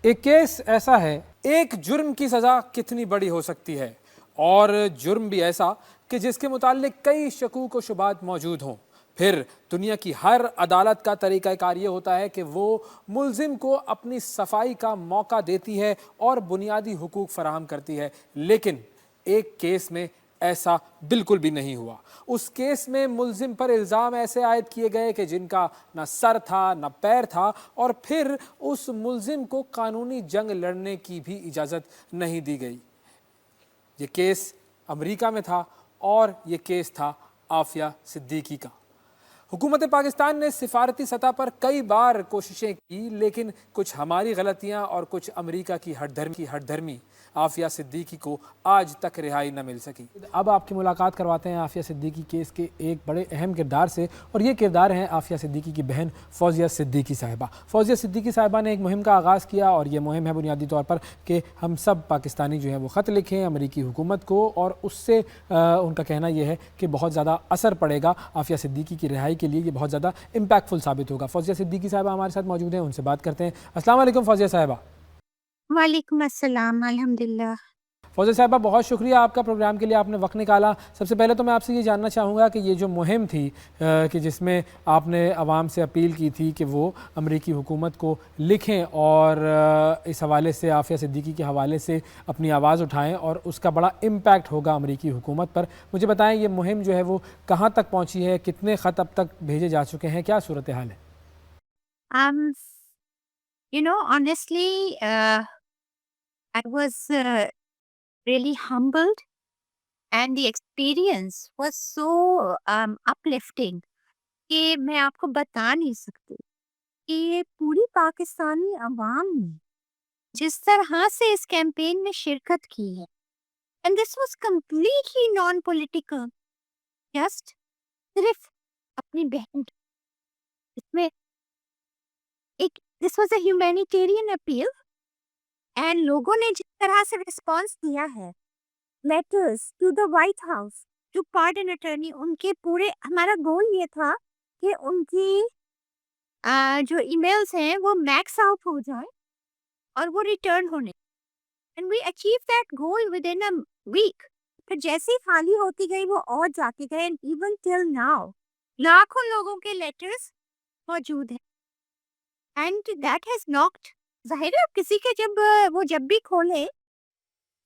एक केस ऐसा है, एक जुर्म की सजा कितनी बड़ी हो सकती है, और जुर्म भी ऐसा कि जिसके मुताल्लिक कई शकूक व शुबात मौजूद हों। फिर दुनिया की हर अदालत का तरीक़ाकार ये होता है कि वो मुल्ज़िम को अपनी सफाई का मौका देती है और बुनियादी हुकूक फराहम करती है। लेकिन एक केस में ऐसा बिल्कुल भी नहीं हुआ। उस केस में मुल्ज़िम पर इल्ज़ाम ऐसे आयद किए गए कि जिनका न सर था न पैर था, और फिर उस मुल्ज़िम को कानूनी जंग लड़ने की भी इजाज़त नहीं दी गई। ये केस अमेरिका में था और ये केस था आफिया सिद्दीकी का। हुकूमत पाकिस्तान ने सिफारती सतह पर कई बार कोशिशें की, लेकिन कुछ हमारी गलतियां और कुछ अमेरिका की हठधर्मी आफिया सिद्दीकी को आज तक रिहाई न मिल सकी। अब आपकी मुलाकात करवाते हैं आफिया सिद्दीकी केस के एक बड़े अहम किरदार से, और ये किरदार हैं आफिया सिद्दीकी की बहन फौजिया सिद्दीकी साहिबा। फौजिया सिद्दीकी साहिबा ने एक मुहिम का आगाज़ किया, और ये मुहिम है बुनियादी तौर पर कि हम सब पाकिस्तानी जो हैं वो ख़त लिखें अमेरिकी हुकूमत को, और उससे उनका कहना यह है कि बहुत ज़्यादा असर पड़ेगा आफिया सिद्दीकी की रिहाई के लिए, ये बहुत ज़्यादा इम्पैक्टफुल साबित होगा। फौजिया सिद्दीकी साहिबा हमारे साथ मौजूद हैं, उनसे बात करते हैं। अस्सलाम वालेकुम फौजिया साहिबा। वालेकुम अस्सलाम, अल्हम्दुलिल्लाह। फौजिया साहिबा, बहुत शुक्रिया आपका प्रोग्राम के लिए, आपने वक्त निकाला। सबसे पहले तो मैं आपसे ये जानना चाहूँगा कि ये जो मुहिम थी कि जिसमें आपने आवाम से अपील की थी कि वो अमेरिकी हुकूमत को लिखें और इस हवाले से आफिया सिद्दीकी के हवाले से अपनी आवाज़ उठाएं, और उसका बड़ा इम्पैक्ट होगा अमेरिकी हुकूमत पर। मुझे बताएं ये मुहिम जो है वो कहाँ तक पहुँची है, कितने ख़त अब तक भेजे जा चुके हैं, क्या सूरत हाल है? Um, honestly, I was really humbled, and the experience was so uplifting कि मैं आपको बता नहीं सकती कि ये पूरी पाकिस्तानी अवाम ने जिस तरह से इस कैंपेन में शिरकत की है, and this was completely non political, just सिर्फ अपनी बहन, इसमें एक this was a humanitarian appeal, and लोगों ने जिस तरह से रिस्पांस दिया है, letters to the White House, to pardon attorney, उनके पूरे, हमारा गोल ये था कि उनकी जो ईमेल्स हैं वो मैक्स आउट हो जाए और वो रिटर्न होने, and we achieve that goal within a week. फिर जैसे ही खाली होती गई वो और जाते गए, एंड इवन टिल नाउ लाखों लोगों के लेटर्स मौजूद हैं, एंड दैट हैज नॉक्ड, जाहिर है किसी के जब वो जब भी खोले,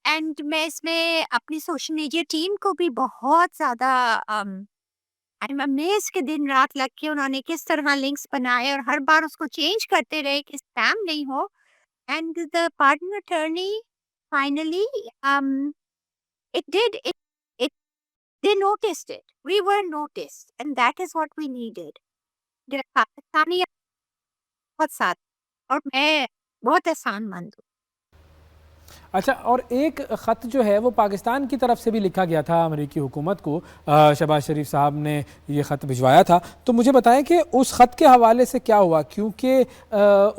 एंड मैं इसमें अपनी सोशल मीडिया टीम को भी बहुत ज़्यादा आई एम अमेज़्ड कि दिन रात लग के उन्होंने किस तरह लिंक्स बनाए और हर बार उसको चेंज करते रहे कि स्पैम नहीं हो, and the partner attorney finally it did it it they noticed it, we were noticed, and that is what we needed. Pakistani बहुत साथ, और मैं बहुत एहसानमंद हूँ। अच्छा, और एक ख़त जो है वो पाकिस्तान की तरफ से भी लिखा गया था अमेरिकी हुकूमत को, शहबाज शरीफ साहब ने ये ख़त भिजवाया था। तो मुझे बताएं कि उस ख़त के हवाले से क्या हुआ, क्योंकि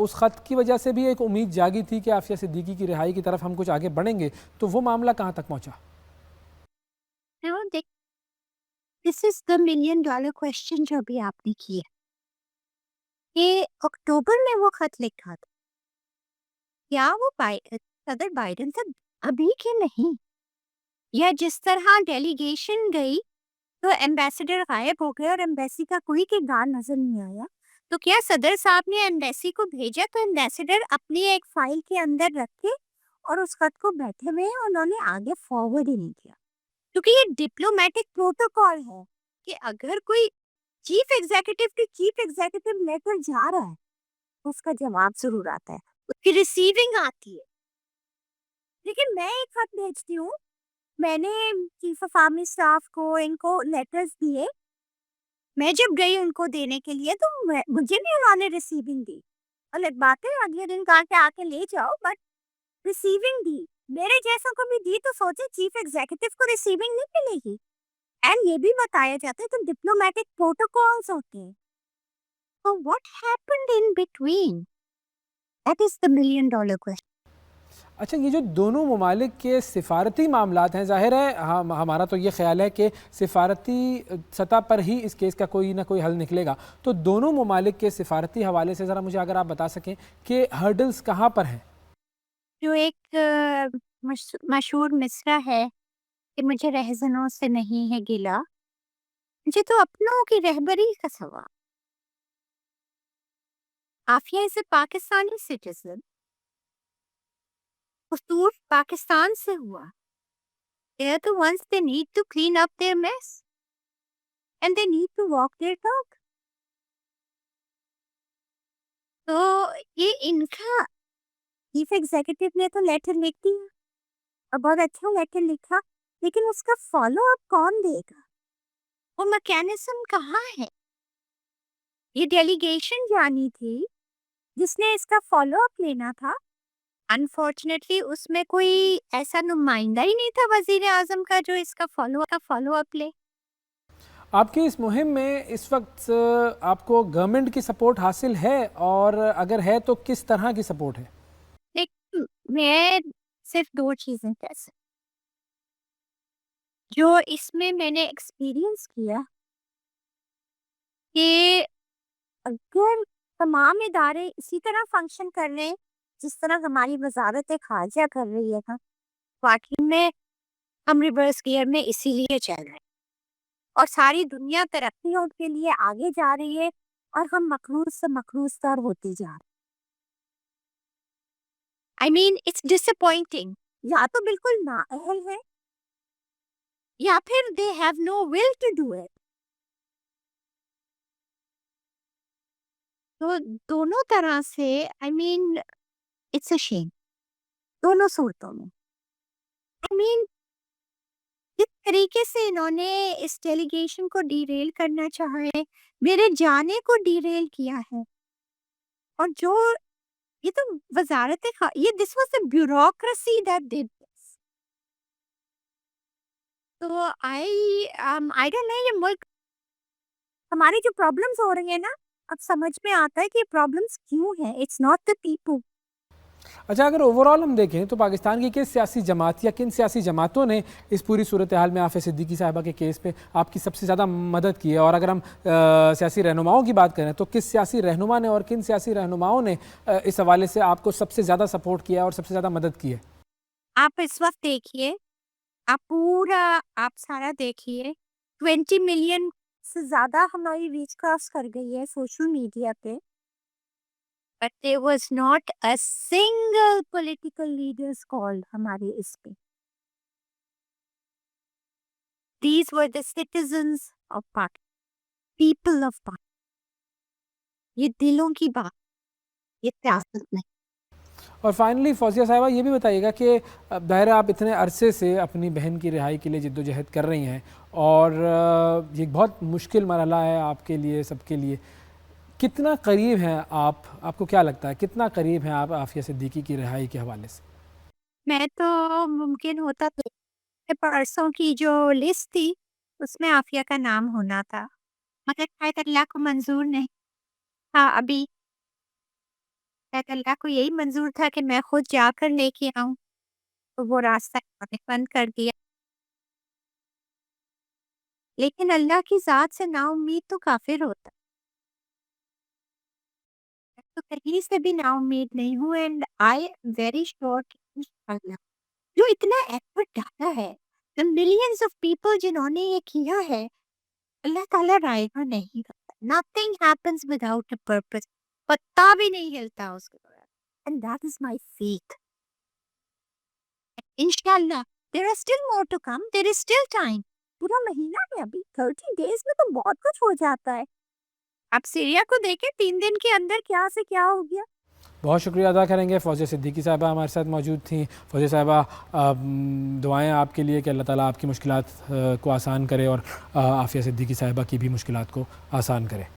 उस ख़त की वजह से भी एक उम्मीद जागी थी कि आफिया सिद्दीकी की रिहाई की तरफ हम कुछ आगे बढ़ेंगे। तो वो मामला कहाँ तक पहुँचा? This is the million dollar question जो अभी आपने किया, कि अक्टूबर में वो खत लिखा था, क्या वो सदर बाइडेन से अभी के नहीं, या जिस तरह डेलीगेशन गई तो एम्बेसडर गायब हो गए और एम्बेसी का कोई किरदार नजर नहीं आया, तो क्या सदर साहब ने एम्बेसी को भेजा तो एम्बेसडर अपनी एक फाइल के अंदर रख के और उस खत को बैठे हुए हैं, उन्होंने आगे फॉरवर्ड ही नहीं किया, क्योंकि ये डिप्लोमेटिक प्रोटोकॉल है कि अगर कोई chief executive to chief executive letter जा रहा है तो उसका जवाब जरूर आता है, उसकी रिसीविंग आती है। लेकिन मैं एक खत भेजती हूँ, मैंने चीफ ऑफ आर्मी स्टाफ को इनको लेटर्स दिए, मैं जब गई उनको देने के लिए तो मुझे भी उन्होंने रिसीविंग दी, अलग बात है अगले दिन कहा के आके ले जाओ, बट रिसीविंग दी, मेरे जैसों को भी दी, तो सोचे चीफ एग्जीक्यूटिव को रिसीविंग नहीं मिलेगी। एंड ये भी बताया जाता है तो डिप्लोमेटिक प्रोटोकॉल्स होते हैं, तो what happened in between, that is the million dollar question. अच्छा, ये जो दोनों ममालिक के सिफारती मामलात हैं, ज़ाहिर है हमारा तो ये ख्याल है कि सिफारती सतह पर ही इस केस का कोई ना कोई हल निकलेगा। तो दोनों ममालिक के सिफारती हवाले से ज़रा मुझे अगर आप बता सकें कि हर्डल्स कहाँ पर हैं? जो एक मशहूर मिसरा है कि मुझे रहज़नों से नहीं है गिला, मुझे तो अपनों की रहबरी का सवाल। Aafia is a Pakistani citizen, कसूर पाकिस्तान से हुआ। They are the ones they need to clean up their mess and they need to walk their talk. तो ये इनका चीफ एग्जीक्यूटिव ने तो लेटर लिख दिया और बहुत अच्छा लेटर लिखा, लेकिन उसका फॉलो अप कौन देगा? वो मैकेनिज्म कहाँ है? ये डेलीगेशन जानी थी जिसने इसका फॉलो अप लेना था। अनफॉर्चुनेटली उसमें कोई ऐसा नुमाइंदा ही नहीं था वजीर आजम का जो इसका फॉलो अप ले। आपकी इस मुहिम में इस वक्त आपको गवर्नमेंट की सपोर्ट हासिल है, और अगर है तो किस तरह की सपोर्ट है? लेकिन मैं सिर्फ दो चीजें कह सकती, जो इसमें मैंने एक्सपीरियंस किया कि अगर तमाम इदारे इसी तरह फंक्शन कर रहे हैं जिस तरह हमारी वजारत खारजा कर रही है ना, वाकई में हम रिवर्स गियर में इसीलिए चल रहे हैं और सारी दुनिया तरक्कियों के लिए आगे जा रही है और हम मकरूज से मकरूजतर होती जा रहे। I mean it's disappointing. या तो बिल्कुल नाअहल है या फिर they have no will to do it. तो दोनों तरह से I mean it's a shame, दोनों सूरतों में। आई मीन जिस तरीके से इन्होंने इस डेलीगेशन को डीरेल करना चाहे, मेरे जाने को डीरेल किया है, और जो ये तो ये this was the bureaucracy that did this. तो आई डोंट नो, ये मुल्क हमारी जो प्रॉब्लम्स हो रही है ना, अब समझ में आता है कि ये प्रॉब्लम्स क्यों हैं। It's not the people. अच्छा, अगर ओवरऑल हम देखें तो पाकिस्तान की किस सियासी जमात या किन सियासी जमातों ने इस पूरी सूरत हाल में आफिया सिद्दीकी साहिबा के केस पे आपकी सबसे ज़्यादा मदद की है? और अगर हम सियासी रहनुमाओं की बात करें तो किस सियासी रहनुमा ने और किन सियासी रहनुमाओं ने इस हवाले से आपको सबसे ज़्यादा सपोर्ट किया और सबसे ज़्यादा मदद की है? आप इस वक्त देखिए, आप सारा देखिए, 20 मिलियन से ज्यादा हमारी रीच क्रॉस कर गई है सोशल मीडिया पे, but there was not a single political leaders called हमारे इस पे। These were the citizens of Pak, people of Pak. ये दिलों की बात, ये सियासत नहीं। और फाइनली फौजिया साहिबा, ये भी बताइएगा कि दायरा आप इतने अरसे से अपनी बहन की रिहाई के लिए जिद्दोजहद कर रही हैं, और ये बहुत मुश्किल मरहला है आपके लिए, सबके लिए। कितना करीब हैं आप, आपको क्या लगता है कितना करीब हैं आप आफिया सिद्दीकी की रिहाई के हवाले से? मैं तो मुमकिन होता तो परसों की जो लिस्ट थी उसमें आफिया का नाम होना था, मगर शायद अल्लाह को मंजूर नहीं था अभी। शायद अल्लाह को यही मंजूर था कि मैं खुद जाकर लेके आऊं, तो वो रास्ता इन्होंने बंद कर दिया। लेकिन अल्लाह की जात से नाउम्मीद तो काफिर होता है। मैं तो कहीं से भी नाउम्मीद नहीं हूँ, and I am very sure कि इंशाअल्लाह जो इतना एफर्ट डाला है, द मिलियंस ऑफ पीपल जिन्होंने ये किया है, अल्लाह ताला रायगा नहीं करता। Nothing happens without a purpose. पत्ता भी नहीं हिलता उसके बगैर, and that is my faith. इंशाल्लाह there are still more to come, there is still time. पूरा महीना है अभी, 30 डेज में तो बहुत कुछ हो जाता है। आप सीरिया को देखें, 3 दिन के अंदर क्या से क्या हो गया। बहुत शुक्रिया अदा करेंगे। फौजिया सिद्दीकी साहिबा हमारे साथ मौजूद थी। फौजिया साहिबा, दुआएं आपके लिए कि अल्लाह ताला आपकी मुश्किलात को आसान करे और आफिया सिद्दीकी साहिबा की भी मुश्किलात को आसान करे।